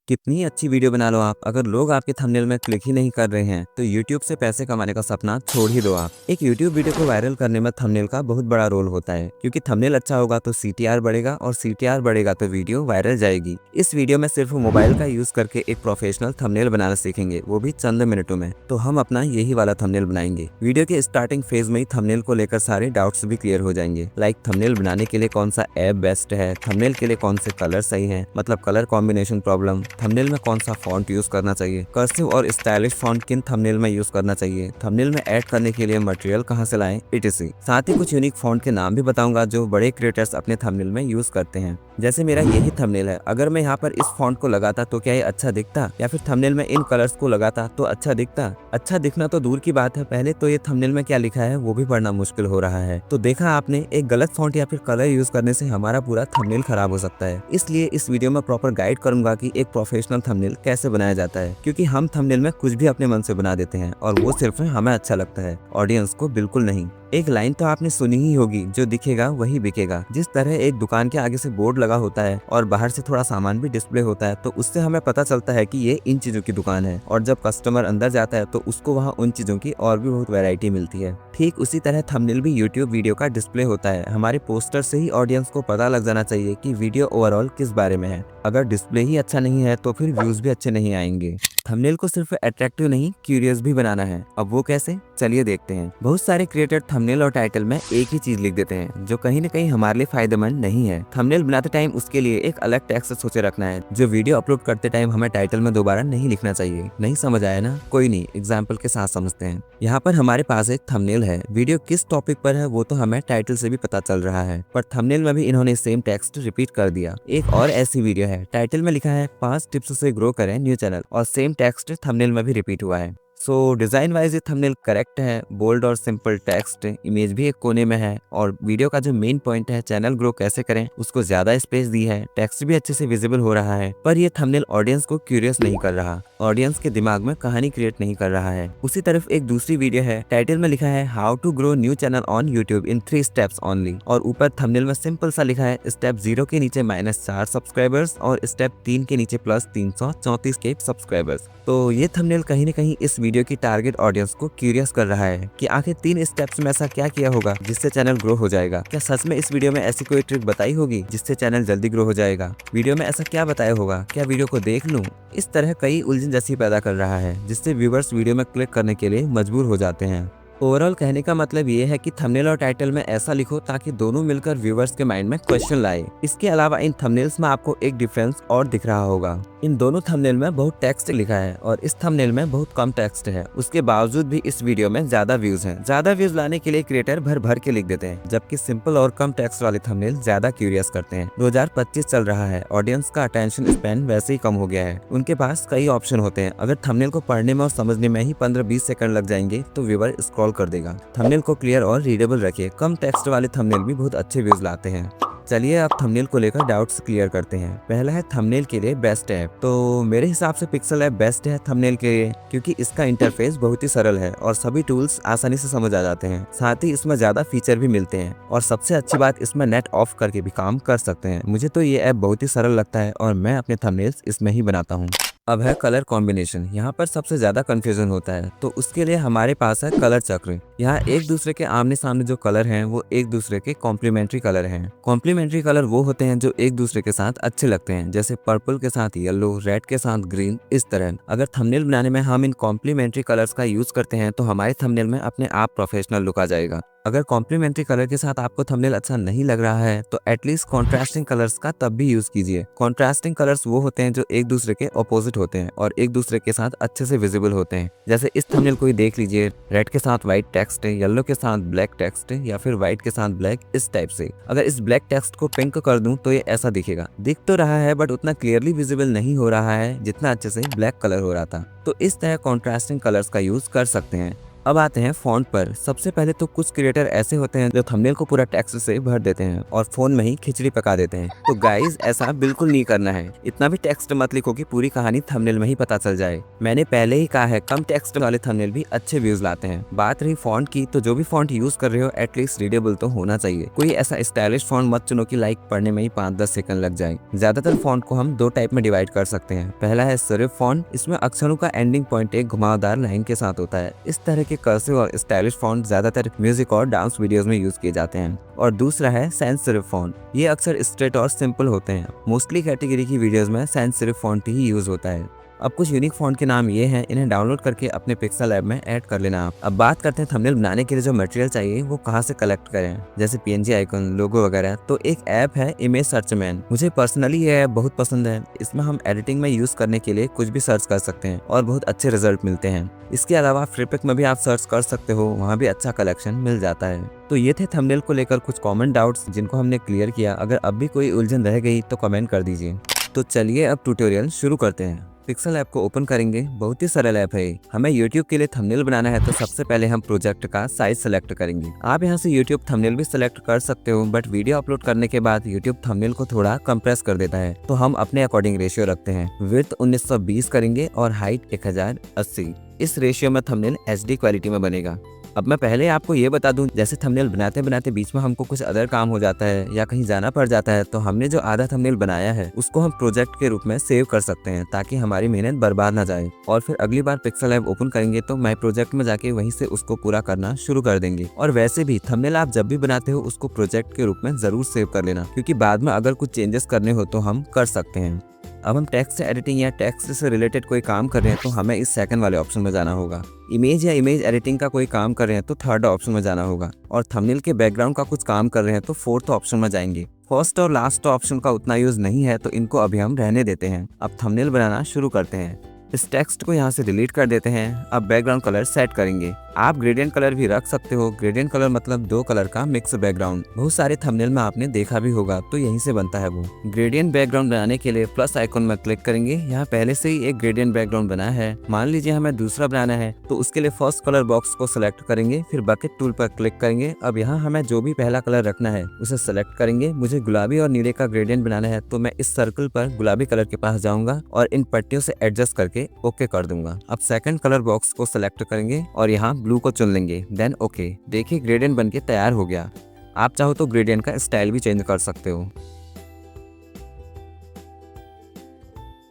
कितनी अच्छी वीडियो बना लो आप, अगर लोग आपके थंबनेल में क्लिक ही नहीं कर रहे हैं तो यूट्यूब से पैसे कमाने का सपना छोड़ ही दो आप। एक यूट्यूब वीडियो को वायरल करने में थंबनेल का बहुत बड़ा रोल होता है, क्योंकि थंबनेल अच्छा होगा तो CTR बढ़ेगा और CTR बढ़ेगा तो वीडियो वायरल जाएगी। इस वीडियो में सिर्फ मोबाइल का यूज करके एक प्रोफेशनल थंबनेल बनाना सीखेंगे, वो भी चंद मिनटों में। तो हम अपना यही वाला थंबनेल बनाएंगे। वीडियो के स्टार्टिंग फेज में ही थंबनेल को लेकर सारे डाउट्स भी क्लियर हो जाएंगे, लाइक थंबनेल बनाने के लिए कौन सा ऐप बेस्ट है, थंबनेल के लिए कौन से कलर सही है, मतलब कलर कॉम्बिनेशन प्रॉब्लम, थंबनेल में कौन सा फॉन्ट यूज करना चाहिए, कर्सिव और स्टाइलिश फॉन्ट किन थंबनेल में यूज करना चाहिए, थंबनेल में ऐड करने के लिए मटेरियल कहां से लाएं, etc। साथ ही कुछ यूनिक फॉन्ट के नाम भी बताऊंगा जो बड़े क्रिएटर्स अपने थंबनेल में यूज करते हैं। जैसे मेरा यही थंबनेल है, अगर मैं यहाँ पर इस फॉन्ट को लगाता तो क्या ये अच्छा दिखता, या फिर थंबनेल में इन कलर्स को लगाता तो अच्छा दिखता। अच्छा दिखना तो दूर की बात है, पहले तो ये थंबनेल में क्या लिखा है वो भी पढ़ना मुश्किल हो रहा है। तो देखा आपने, एक गलत फॉन्ट या फिर कलर यूज करने से हमारा पूरा थंबनेल खराब हो सकता है। इसलिए इस वीडियो में प्रॉपर गाइड करूंगा कि एक प्रोफेशनल थंबनेल कैसे बनाया जाता है, क्योंकि हम थंबनेल में कुछ भी अपने मन से बना देते हैं और वो सिर्फ हमें अच्छा लगता है, ऑडियंस को बिल्कुल नहीं। एक लाइन तो आपने सुनी ही होगी, जो दिखेगा वही बिकेगा। जिस तरह एक दुकान के आगे से बोर्ड लगा होता है और बाहर से थोड़ा सामान भी डिस्प्ले होता है, तो उससे हमें पता चलता है कि ये इन चीजों की दुकान है, और जब कस्टमर अंदर जाता है तो उसको वहाँ उन चीजों की और भी बहुत वैरायटी मिलती है। ठीक उसी तरह थंबनेल भी यूट्यूब वीडियो का डिस्प्ले होता है। हमारे पोस्टर से ही ऑडियंस को पता लग जाना चाहिए कि वीडियो ओवरऑल किस बारे में है। अगर डिस्प्ले ही अच्छा नहीं है तो फिर व्यूज भी अच्छे नहीं आएंगे। थंबनेल को सिर्फ अट्रैक्टिव नहीं, क्यूरियस भी बनाना है। अब वो कैसे, चलिए देखते हैं। बहुत सारे क्रिएटर थंबनेल और टाइटल में एक ही चीज लिख देते हैं, जो कहीं न कहीं हमारे लिए फायदेमंद नहीं है। थंबनेल बनाते टाइम उसके लिए एक अलग टेक्स्ट सोचे रखना है, जो वीडियो अपलोड करते टाइम हमें टाइटल में दोबारा नहीं लिखना चाहिए। नहीं समझ आया ना? कोई नहीं, एग्जाम्पल के साथ समझते हैं। यहाँ पर हमारे पास एक थंबनेल है, वीडियो किस टॉपिक पर है वो तो हमें टाइटल से भी पता चल रहा है, पर थंबनेल में भी इन्होंने सेम टेक्स्ट रिपीट कर दिया। एक और ऐसी वीडियो है, टाइटल में लिखा है 5 टिप्स से ग्रो करें न्यू चैनल, और सेम टेक्स्ट थंबनेल में भी रिपीट हुआ है। सो डिजाइन वाइज ये थंबनेल करेक्ट है, बोल्ड और सिंपल टेक्स्ट, इमेज भी एक कोने में है, और वीडियो का जो मेन पॉइंट है चैनल ग्रो कैसे करें उसको ज्यादा स्पेस दी है, टेक्स्ट भी अच्छे से विजिबल हो रहा है। पर ये थंबनेल ऑडियंस को क्यूरियस नहीं कर रहा, ऑडियंस के दिमाग में कहानी क्रिएट नहीं कर रहा है। उसी तरफ एक दूसरी वीडियो है, टाइटल में लिखा है how to grow new channel on YouTube in 3 steps only, और ऊपर थंबनेल में सिंपल सा लिखा है स्टेप 0 के नीचे -4 सब्सक्राइबर्स और स्टेप 3 के नीचे +334 के सब्सक्राइबर्स। तो ये थंबनेल कहीं न कहीं इस वीडियो की टारगेट ऑडियंस को क्यूरियस कर रहा है कि आखिर 3 स्टेप्स में ऐसा क्या किया होगा जिससे चैनल ग्रो हो जाएगा। क्या सच में इस वीडियो में ऐसी कोई ट्रिक बताई होगी जिससे चैनल जल्दी ग्रो हो जाएगा? वीडियो में ऐसा क्या बताया होगा? क्या वीडियो को देख लूं? इस तरह कई उलझन जैसी पैदा कर रहा है, जिससे व्यूवर्स वीडियो में क्लिक करने के लिए मजबूर हो जाते हैं। ओवरऑल कहने का मतलब ये है कि थंबनेल और टाइटल में ऐसा लिखो ताकि दोनों मिलकर व्यूवर्स के माइंड में क्वेश्चन लाए। इसके अलावा इन थंबनेल्स में आपको एक डिफरेंस और दिख रहा होगा, इन दोनों थंबनेल में बहुत टेक्स्ट लिखा है और इस थंबनेल में बहुत कम टेक्स्ट है। उसके बावजूद भी इस वीडियो में ज्यादा व्यूज हैं। ज्यादा व्यूज लाने के लिए क्रिएटर भर भर के लिख देते हैं, जबकि सिंपल और कम टेक्स्ट वाले थंबनेल ज्यादा क्यूरियस करते हैं। 2025 चल रहा है, ऑडियंस का अटेंशन स्पैन वैसे ही कम हो गया है। उनके पास कई ऑप्शन होते हैं, अगर थंबनेल को पढ़ने में और समझने में ही 15-20 सेकंड लग जाएंगे तो व्यूवर स्क्रॉल कर देगा। थंबनेल को क्लियर और रीडेबल रखिए। कम टेक्स्ट वाले थंबनेल भी बहुत अच्छे व्यूज लाते हैं। चलिए अब थंबनेल को लेकर डाउट्स क्लियर करते हैं। पहला है थंबनेल के लिए बेस्ट ऐप। तो मेरे हिसाब से पिक्सल ऐप बेस्ट है थंबनेल के लिए, क्योंकि इसका इंटरफेस बहुत ही सरल है और सभी टूल्स आसानी से समझ आ जाते हैं। साथ ही इसमें ज्यादा फीचर भी मिलते हैं, और सबसे अच्छी बात इसमें नेट ऑफ करके भी काम कर सकते हैं। मुझे तो ये ऐप बहुत ही सरल लगता है और मैं अपने थंबनेल्स इसमें ही बनाता हूँ। अब है कलर कॉम्बिनेशन। यहाँ पर सबसे ज्यादा कंफ्यूजन होता है, तो उसके लिए हमारे पास है कलर चक्र। यहाँ एक दूसरे के आमने सामने जो कलर हैं वो एक दूसरे के कॉम्प्लीमेंट्री कलर हैं। कॉम्प्लीमेंट्री कलर वो होते हैं जो एक दूसरे के साथ अच्छे लगते हैं, जैसे पर्पल के साथ येलो, रेड के साथ ग्रीन, इस तरह। अगर थंबनेल बनाने में हम इन कॉम्प्लीमेंट्री कलर्स का यूज करते हैं तो हमारे थंबनेल में अपने आप प्रोफेशनल लुक आ जाएगा। अगर कॉम्प्लीमेंट्री कलर के साथ आपको थंबनेल अच्छा नहीं लग रहा है तो एटलीस्ट कॉन्ट्रास्टिंग कलर्स का तब भी यूज कीजिए। कॉन्ट्रास्टिंग कलर्स वो होते हैं जो एक दूसरे के ऑपोजिट होते हैं और एक दूसरे के साथ अच्छे से विजिबल होते हैं। जैसे इस थंबनेल को ही देख लीजिए, रेड के साथ व्हाइट टेक्स्ट है, येलो के साथ ब्लैक टेक्स्ट है, या फिर व्हाइट के साथ ब्लैक, इस टाइप से। अगर इस ब्लैक टेक्स्ट को पिंक कर दूं तो ये ऐसा दिखेगा। दिख तो रहा है बट उतना क्लियरली विजिबल नहीं हो रहा है जितना अच्छे से ब्लैक कलर हो रहा था। तो इस तरह कॉन्ट्रास्टिंग कलर्स का यूज कर सकते हैं। अब आते हैं फॉन्ट पर। सबसे पहले तो कुछ क्रिएटर ऐसे होते हैं जो थंबनेल को पूरा टेक्स्ट से भर देते हैं और फोन में ही खिचड़ी पका देते हैं। तो गाइस ऐसा बिल्कुल नहीं करना है। इतना भी टेक्स्ट मत लिखो कि पूरी कहानी थंबनेल में ही पता चल जाए। मैंने पहले ही कहा है कम टेक्स्ट वाले थंबनेल भी अच्छे व्यूज लाते हैं। बात रही फॉन्ट की, तो जो भी फॉन्ट यूज कर रहे हो एटलीस्ट रीडेबल तो होना चाहिए। कोई ऐसा स्टाइलिश फॉन्ट मत चुनो कि लाइक पढ़ने में ही 5-10 सेकंड लग जाए। ज्यादातर फॉन्ट को हम 2 टाइप में डिवाइड कर सकते हैं। पहला है सेरिफ फॉन्ट, इसमें अक्षरों का एंडिंग पॉइंट एक घुमावदार लाइन के साथ होता है। इस तरह के कर्सिव और स्टाइलिश फॉन्ट ज्यादातर म्यूजिक और डांस वीडियोस में यूज किए जाते हैं। और दूसरा है सैंस सेरिफ फॉन्ट। ये अक्सर स्ट्रेट और सिंपल होते हैं। मोस्टली कैटेगरी की वीडियोस में सैंस सेरिफ फॉन्ट ही यूज होता है। अब कुछ यूनिक फॉन्ट के नाम ये हैं, इन्हें डाउनलोड करके अपने पिक्सेल ऐप में ऐड कर लेना आप। अब बात करते हैं थंबनेल बनाने के लिए जो मटेरियल चाहिए वो कहाँ से कलेक्ट करें, जैसे PNG आइकन, लोगो वगैरह। तो एक ऐप है इमेज सर्च मैन। मुझे पर्सनली ये ऐप बहुत पसंद है। इसमें हम एडिटिंग में यूज करने के लिए कुछ भी सर्च कर सकते हैं और बहुत अच्छे रिजल्ट मिलते हैं। इसके अलावा फ्लिपिक में भी आप सर्च कर सकते हो, वहाँ भी अच्छा कलेक्शन मिल जाता है। तो ये थे थंबनेल को लेकर कुछ कॉमन डाउट्स जिनको हमने क्लियर किया। अगर अब भी कोई उलझन रह गई तो कमेंट कर दीजिए। तो चलिए अब ट्यूटोरियल शुरू करते हैं। पिक्सेल ऐप को ओपन करेंगे। बहुत ही सरल ऐप है। हमें YouTube के लिए थंबनेल बनाना है तो सबसे पहले हम प्रोजेक्ट का साइज सेलेक्ट करेंगे। आप यहाँ से YouTube थंबनेल भी सिलेक्ट कर सकते हो, बट वीडियो अपलोड करने के बाद YouTube थंबनेल को थोड़ा कंप्रेस कर देता है, तो हम अपने अकॉर्डिंग रेशियो रखते हैं। विड्थ 1920 करेंगे और हाइट 1080। इस रेशियो में थंबनेल HD क्वालिटी में बनेगा। अब मैं पहले आपको ये बता दूं, जैसे थंबनेल बनाते बनाते बीच में हमको कुछ अदर काम हो जाता है या कहीं जाना पड़ जाता है, तो हमने जो आधा थंबनेल बनाया है उसको हम प्रोजेक्ट के रूप में सेव कर सकते हैं ताकि हमारी मेहनत बर्बाद ना जाए। और फिर अगली बार पिक्सेल ऐप ओपन करेंगे तो माई प्रोजेक्ट में जाके वहीं से उसको पूरा करना शुरू कर देंगे। और वैसे भी थंबनेल आप जब भी बनाते हो उसको प्रोजेक्ट के रूप में जरूर सेव कर लेना, क्योंकि बाद में अगर कुछ चेंजेस करने हो तो हम कर सकते हैं। अब हम टेक्स्ट एडिटिंग या टेक्स्ट से रिलेटेड कोई काम कर रहे हैं तो हमें इस सेकंड वाले ऑप्शन में जाना होगा। इमेज या इमेज एडिटिंग का कोई काम कर रहे हैं तो थर्ड ऑप्शन में जाना होगा। और थंबनेल के बैकग्राउंड का कुछ काम कर रहे हैं तो फोर्थ ऑप्शन में जाएंगे। फर्स्ट और लास्ट ऑप्शन का उतना यूज नहीं है तो इनको अभी हम रहने देते हैं। अब थंबनेल बनाना शुरू करते हैं। इस टेक्स्ट को यहाँ से डिलीट कर देते हैं। अब बैकग्राउंड कलर सेट करेंगे। आप ग्रेडियंट कलर भी रख सकते हो। ग्रेडियंट कलर मतलब 2 कलर का मिक्स बैकग्राउंड। बहुत सारे थंबनेल में आपने देखा भी होगा, तो यहीं से बनता है वो। ग्रेडियंट बैकग्राउंड बनाने के लिए प्लस आइकन में क्लिक करेंगे। यहाँ पहले से ही एक ग्रेडियंट बैकग्राउंड बना है। मान लीजिए हमें दूसरा बनाना है तो उसके लिए फर्स्ट कलर बॉक्स को सिलेक्ट करेंगे, फिर बकेट टूल पर क्लिक करेंगे। अब यहाँ हमें जो भी पहला कलर रखना है उसे सिलेक्ट करेंगे। मुझे गुलाबी और नीले का ग्रेडियंट बनाना है तो मैं इस सर्कल पर गुलाबी कलर के पास जाऊंगा और इन पट्टियों से एडजस्ट करके ओके कर दूंगा। अब सेकंड कलर बॉक्स को सिलेक्ट करेंगे और यहाँ ब्लू को चुन लेंगे, देन ओके। देखिए ग्रेडियंट बनके तैयार हो गया। आप चाहो तो ग्रेडियंट का स्टाइल भी चेंज कर सकते हो।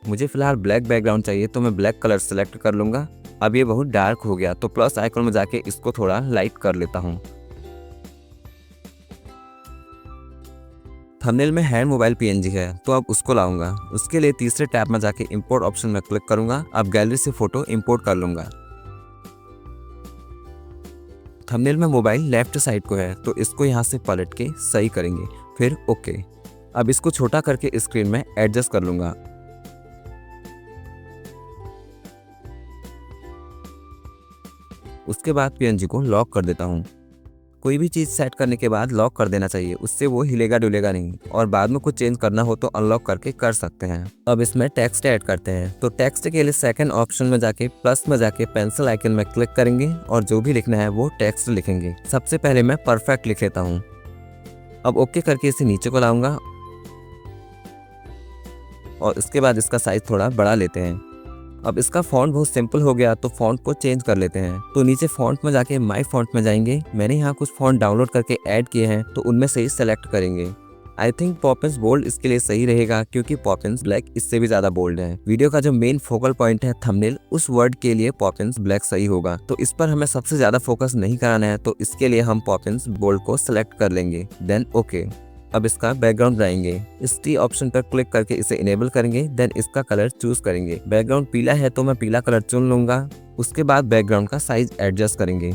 मुझे फिलहाल ब्लैक बैकग्राउंड चाहिए तो मैं ब्लैक कलर सेलेक्ट कर लूंगा। अब ये बहुत डार्क हो गया तो प्लस आइकन में जाके इसको थोड़ा लाइट कर लेता हूँ। थंबनेल में हैंड मोबाइल PNG है तो अब उसको लाऊंगा। उसके लिए तीसरे टैब में जाके इंपोर्ट ऑप्शन में क्लिक करूंगा। अब गैलरी से फोटो इंपोर्ट कर लूंगा। थंबनेल में मोबाइल लेफ्ट साइड को है तो इसको यहाँ से पलट के सही करेंगे, फिर ओके। अब इसको छोटा करके स्क्रीन में एडजस्ट कर लूंगा। उसके बाद PNG को लॉक कर देता हूँ। कोई भी चीज सेट करने के बाद लॉक कर देना चाहिए, उससे वो हिलेगा डुलेगा नहीं। और बाद में कुछ चेंज करना हो तो अनलॉक करके कर सकते हैं। अब इसमें टेक्स्ट ऐड करते हैं। तो टेक्स्ट के लिए सेकंड ऑप्शन में जाके प्लस में जाके पेंसिल आइकन में क्लिक करेंगे और जो भी लिखना है वो टेक्स्ट लिखेंगे। सबसे पहले मैं परफेक्ट लिख लेता हूँ। अब ओके करके इसे नीचे को लाऊंगा और इसके बाद इसका साइज थोड़ा बड़ा लेते हैं। अब इसका फॉन्ट बहुत सिंपल हो गया तो फॉन्ट को चेंज कर लेते हैं। तो नीचे फॉन्ट में जाके माई फॉन्ट में जाएंगे। मैंने यहाँ कुछ फॉन्ट डाउनलोड करके ऐड किए हैं तो उनमें से ही सेलेक्ट करेंगे। आई थिंक पॉपिंस बोल्ड इसके लिए सही रहेगा, क्योंकि पॉपिंस ब्लैक इससे भी ज्यादा बोल्ड है। वीडियो का जो मेन फोकल पॉइंट है थंबनेल, उस वर्ड के लिए पॉपिंस ब्लैक सही होगा। तो इस पर हमें सबसे ज्यादा फोकस नहीं कराना है तो इसके लिए हम पॉपिंस बोल्ड को सिलेक्ट कर लेंगे, देन ओके। अब इसका बैकग्राउंड बनाएंगे। इस टी ऑप्शन पर क्लिक करके इसे इनेबल करेंगे, देन इसका कलर चूज करेंगे। बैकग्राउंड पीला है तो मैं पीला कलर चुन लूंगा। उसके बाद बैकग्राउंड का साइज एडजस्ट करेंगे।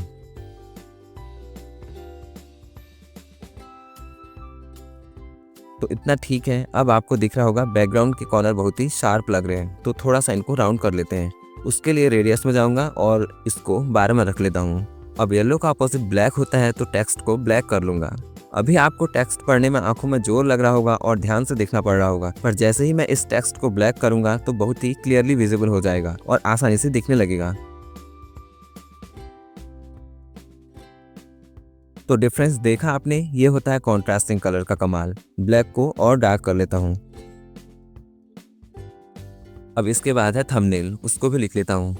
तो इतना ठीक है। अब आपको दिख रहा होगा बैकग्राउंड के कॉर्नर बहुत ही शार्प लग रहे हैं, तो थोड़ा सा इनको राउंड कर लेते हैं। उसके लिए रेडियस में जाऊंगा और इसको 12 में रख लेता हूँ। अब येलो का अपोजिट ब्लैक होता है तो टेक्स्ट को ब्लैक कर लूंगा। अभी आपको टेक्स्ट पढ़ने में आंखों में जोर लग रहा होगा और ध्यान से देखना पड़ रहा होगा, पर जैसे ही मैं इस टेक्स्ट को ब्लैक करूंगा तो बहुत ही क्लियरली विजिबल हो जाएगा और आसानी से दिखने लगेगा। तो डिफरेंस देखा आपने, ये होता है कॉन्ट्रास्टिंग कलर का कमाल। ब्लैक को और डार्क कर लेता हूँ। अब इसके बाद है थंबनेल, उसको भी लिख लेता हूँ।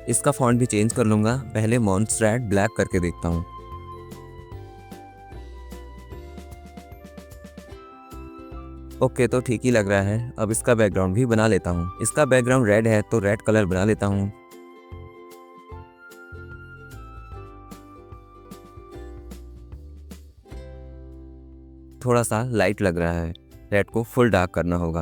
इसका फॉन्ट भी चेंज कर लूंगा, पहले मॉन्स्ट्रेट ब्लैक करके देखता हूँ। ओके, तो ठीक ही लग रहा है। अब इसका बैकग्राउंड भी बना लेता हूँ। इसका बैकग्राउंड रेड है तो रेड कलर बना लेता हूँ। थोड़ा सा लाइट लग रहा है, रेड को फुल डार्क करना होगा।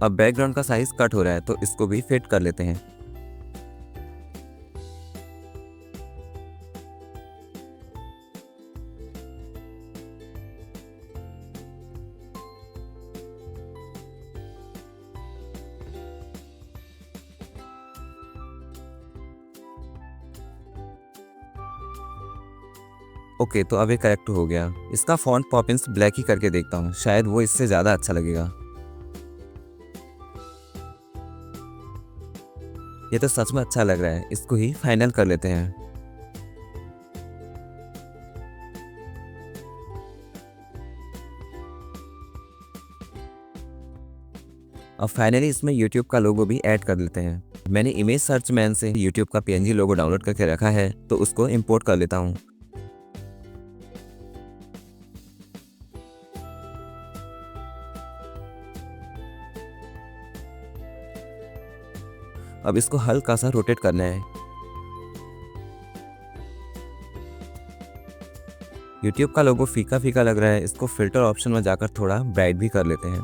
अब बैकग्राउंड का साइज कट हो रहा है तो इसको भी फिट कर लेते हैं। ओके, तो अब ये करेक्ट हो गया। इसका फॉन्ट पॉपिंस ब्लैक ही करके देखता हूँ, शायद वो इससे ज़्यादा अच्छा लगेगा। ये तो सच में अच्छा लग रहा है, इसको ही फाइनल कर लेते हैं। अब फाइनली इसमें YouTube का लोगो भी ऐड कर लेते हैं। मैंने इमेज सर्च मैन से YouTube का PNG लोगो डाउनलोड करके रखा है तो उसको इंपोर्ट कर लेता हूँ। अब इसको हल्का सा रोटेट करना है। YouTube का लोगो फीका फीका लग रहा है, इसको फिल्टर ऑप्शन में जाकर थोड़ा ब्राइट भी कर लेते हैं।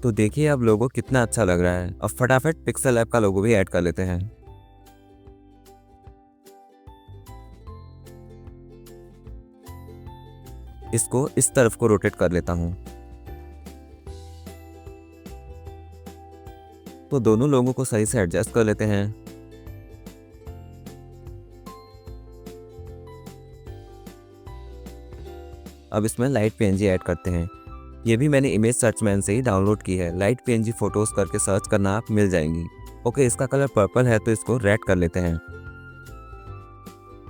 तो देखिए अब लोगो कितना अच्छा लग रहा है। अब फटाफट पिक्सेल ऐप का लोगो भी ऐड कर लेते हैं। इसको इस तरफ को रोटेट कर लेता हूँ। तो दोनों लोगों को सही से एडजस्ट कर लेते हैं। अब इसमें लाइट PNG ऐड करते हैं। ये भी मैंने इमेज सर्च मैन से ही डाउनलोड की है। लाइट PNG फोटोज करके सर्च करना आप मिल जाएंगी। ओके, इसका कलर पर्पल है तो इसको रेड कर लेते हैं।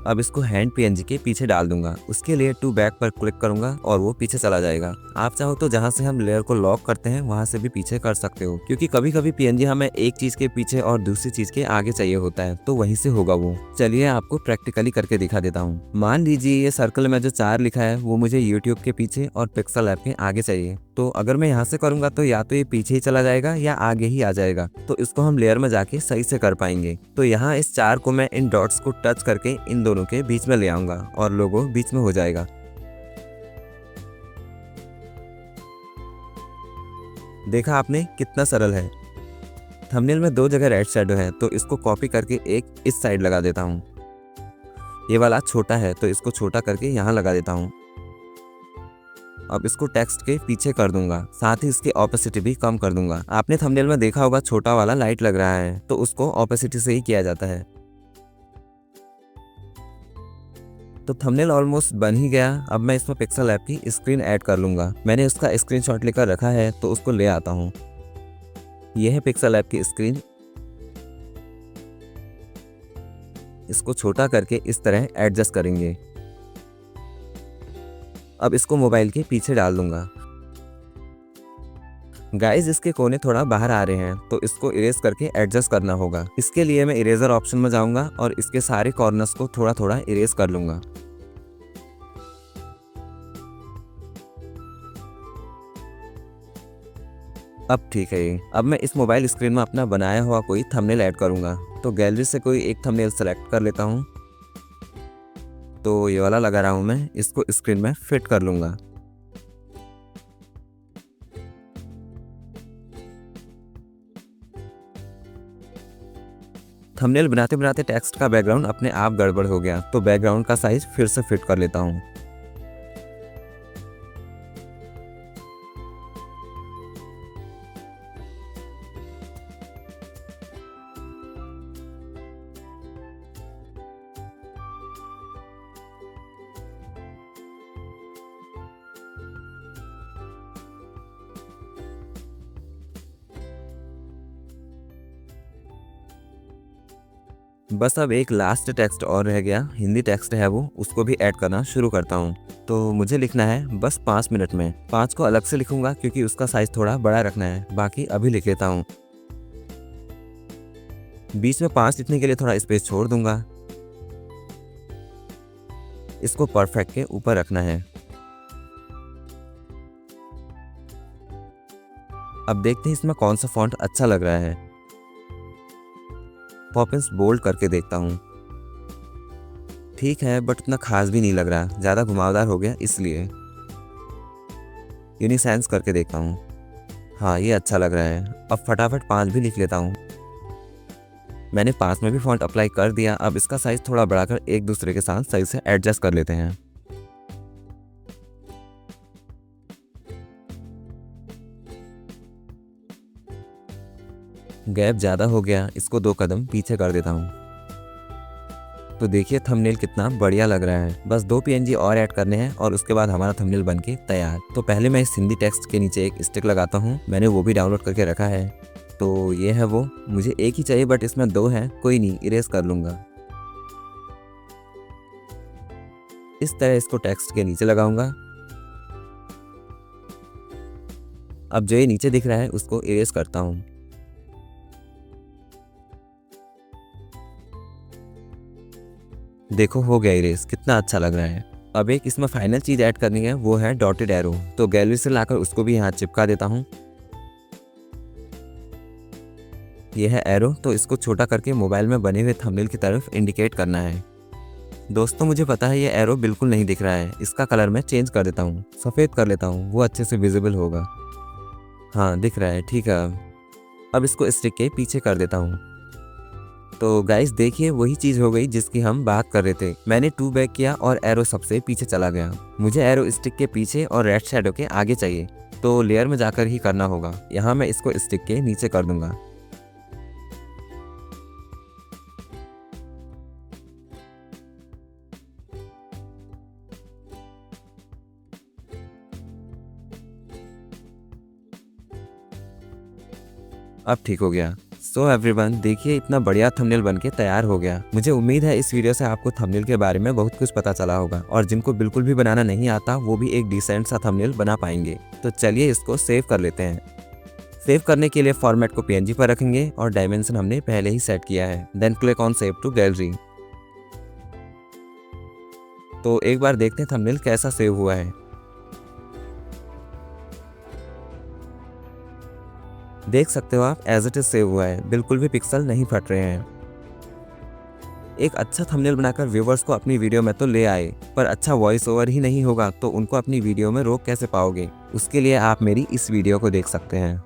अब इसको हैंड PNG के पीछे डाल दूंगा। उसके लिए टू बैक पर क्लिक करूंगा और वो पीछे चला जाएगा। आप चाहो तो जहां से हम लेयर को लॉक करते हैं वहां से भी पीछे कर सकते हो, क्योंकि कभी कभी PNG हमें एक चीज के पीछे और दूसरी चीज के आगे चाहिए होता है, तो वहीं से होगा वो। चलिए आपको प्रैक्टिकली करके दिखा देता हूँ। मान लीजिए ये सर्कल में जो 4 लिखा है वो मुझे यूट्यूब के पीछे और पिक्सेल ऐप के आगे चाहिए। तो अगर मैं यहाँ से करूंगा तो या तो ये पीछे ही चला जाएगा या आगे ही आ जाएगा। तो इसको हम लेयर में जाके सही से कर पाएंगे। तो यहाँ इस 4 को मैं इन डॉट्स को टच करके इन दोनों के बीच में ले आऊंगा और लोगो बीच में हो जाएगा। देखा आपने, कितना सरल है। थंबनेल में 2 जगह रेड शैडो है तो इसको कॉपी करके एक इस साइड लगा देता हूँ। ये वाला छोटा है तो इसको छोटा करके यहाँ लगा देता हूँ। अब इसको टेक्स्ट के पीछे कर दूंगा, साथ ही इसकी ऑपेसिटी भी कम कर दूंगा। आपने थंबनेल में देखा होगा छोटा वाला लाइट लग रहा है, तो उसको ऑपेसिटी से ही किया जाता है। तो थंबनेल ऑलमोस्ट बन ही गया। अब मैं इसमें पिक्सेल ऐप की स्क्रीन ऐड कर लूंगा। मैंने उसका स्क्रीनशॉट लेकर रखा है तो उसको ले आता हूँ। यह है पिक्सेल ऐप की स्क्रीन। इसको छोटा करके इस तरह एडजस्ट करेंगे। अब इसको मोबाइल के पीछे डाल दूंगा। गाइस, इसके कोने थोड़ा बाहर आ रहे हैं तो इसको इरेज करके एडजस्ट करना होगा। इसके लिए मैं इरेजर ऑप्शन में जाऊंगा और इसके सारे कॉर्नर्स को थोड़ा थोड़ा इरेज कर लूंगा। अब ठीक है। अब मैं इस मोबाइल स्क्रीन में अपना बनाया हुआ कोई थंबनेल ऐड करूंगा। तो गैलरी से कोई एक थंबनेल सेलेक्ट कर लेता हूँ। तो ये वाला लगा रहा हूँ मैं, इसको स्क्रीन में फिट कर लूंगा। थंबनेल बनाते बनाते टेक्स्ट का बैकग्राउंड अपने आप गड़बड़ हो गया, तो बैकग्राउंड का साइज फिर से फिट कर लेता हूँ। बस अब एक लास्ट टेक्स्ट और रह गया, हिंदी टेक्स्ट है वो, उसको भी ऐड करना शुरू करता हूँ। तो मुझे लिखना है बस 5 मिनट में। 5 को अलग से लिखूंगा क्योंकि उसका साइज थोड़ा बड़ा रखना है, बाकी अभी लिख लेता हूँ। बीच में 5 लिखने के लिए थोड़ा स्पेस छोड़ दूंगा। इसको परफेक्ट के ऊपर रखना है। अब देखते हैं इसमें कौन सा फॉन्ट अच्छा लग रहा है। पॉपिंस बोल्ड करके देखता हूँ। ठीक है, बट उतना खास भी नहीं लग रहा, ज़्यादा घुमावदार हो गया इसलिए। यूनिसेंस करके देखता हूँ। हाँ, ये अच्छा लग रहा है। अब फटाफट 5 भी लिख लेता हूँ। मैंने 5 में भी फॉन्ट अप्लाई कर दिया। अब इसका साइज थोड़ा बढ़ाकर एक दूसरे के साथ सही से एडजस्ट कर लेते हैं। गैप ज़्यादा हो गया, इसको 2 कदम पीछे कर देता हूँ। तो देखिए थंबनेल कितना बढ़िया लग रहा है। बस 2 PNG और ऐड करने हैं और उसके बाद हमारा थंबनेल बनके तैयार। तो पहले मैं इस हिंदी टेक्स्ट के नीचे एक स्टिक लगाता हूँ, मैंने वो भी डाउनलोड करके रखा है। तो ये है वो, मुझे एक ही चाहिए बट इसमें 2 हैं, कोई नहीं, इरेज कर लूँगा। इस तरह इसको टेक्स्ट के नीचे लगाऊंगा। अब जो ये नीचे दिख रहा है उसको इरेज करता हूँ। देखो हो गया इरेज, कितना अच्छा लग रहा है। अब एक इसमें फाइनल चीज ऐड करनी है, वो है डॉटेड एरो। तो गैलरी से लाकर उसको भी यहाँ चिपका देता हूँ। यह है एरो, तो इसको छोटा करके मोबाइल में बने हुए थंबनेल की तरफ इंडिकेट करना है। दोस्तों मुझे पता है ये एरो बिल्कुल नहीं दिख रहा है, इसका कलर मैं चेंज कर देता हूँ, सफ़ेद कर लेता हूँ, वो अच्छे से विजिबल होगा। हाँ दिख रहा है, ठीक है। अब इसको स्टिक के पीछे कर देता हूँ। तो गाइस देखिए वही चीज़ हो गई जिसकी हम बात कर रहे थे। मैंने 2 बैक किया और एरो सबसे पीछे चला गया। मुझे एरो स्टिक के पीछे और रेड शैडो के आगे चाहिए, तो लेयर में जाकर ही करना होगा। यहाँ मैं इसको स्टिक के नीचे कर दूंगा। अब ठीक हो गया। सो एवरीवन देखिए इतना बढ़िया थंबनेल बनके तैयार हो गया। मुझे उम्मीद है इस वीडियो से आपको थंबनेल के बारे में बहुत कुछ पता चला होगा और जिनको बिल्कुल भी बनाना नहीं आता वो भी एक डिसेंट सा थंबनेल बना पाएंगे। तो चलिए इसको सेव कर लेते हैं। सेव करने के लिए फॉर्मेट को PNG पर रखेंगे और डायमेंशन हमने पहले ही सेट किया है। Then click on save to gallery. तो एक बार देखते हैं थंबनेल कैसा सेव हुआ है। देख सकते हो आप, एज इट इज सेव हुआ है, बिल्कुल भी पिक्सल नहीं फट रहे हैं। एक अच्छा थंबनेल बनाकर व्यूवर्स को अपनी वीडियो में तो ले आए, पर अच्छा वॉइस ओवर ही नहीं होगा तो उनको अपनी वीडियो में रोक कैसे पाओगे। उसके लिए आप मेरी इस वीडियो को देख सकते हैं।